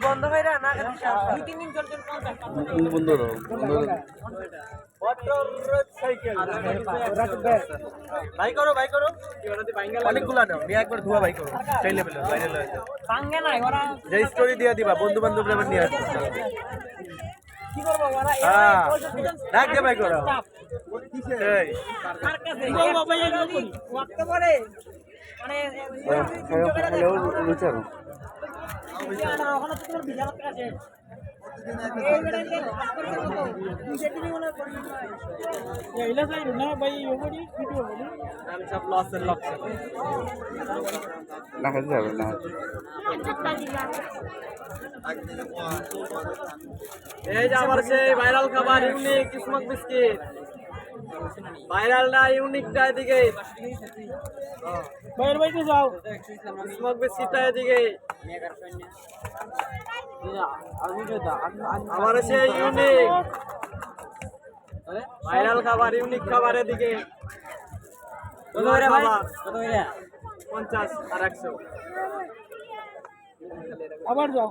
বন্ধ হয়ে না ভাই করো অনেকগুলা নাও নিয়ে একবার ধোয়া ভাই করো সেই লেভেলে ভাইরাল হয়ে যায় পাঙ্গে নাই ওরা যে স্টোরি দিয়ে দিবা বন্ধু বান্ধব লেভেল নিয়ে আসবে কি করব ওরা ডাক দে ভাই করো এই কার কাছে বলবো ভাই এই ওয়াক্ত পরে মানে হ্যালো লুচারো এটা ওখানে তো তোমার বিজাত আছে এই বেড়াতে তুমি মনে করি এইলা যাই না ভাই ওগরি ভিডিও বলি আমি সব লসের লক্ষ্য না হয়ে যাবে না এই যে আমার সেই ভাইরাল খাবার ইউনিক স্মোক বিস্কিট ভাইরালটা ইউনিকটা এদিকে বাইরে বাইরে যাও স্মোক বিস্কিটটা এদিকে আমার সেই ইউনিক ভাইরাল খাবার ইউনিক খাবার এদিকে কত করে ভাই কত করে 50 আর 100 আবার যাও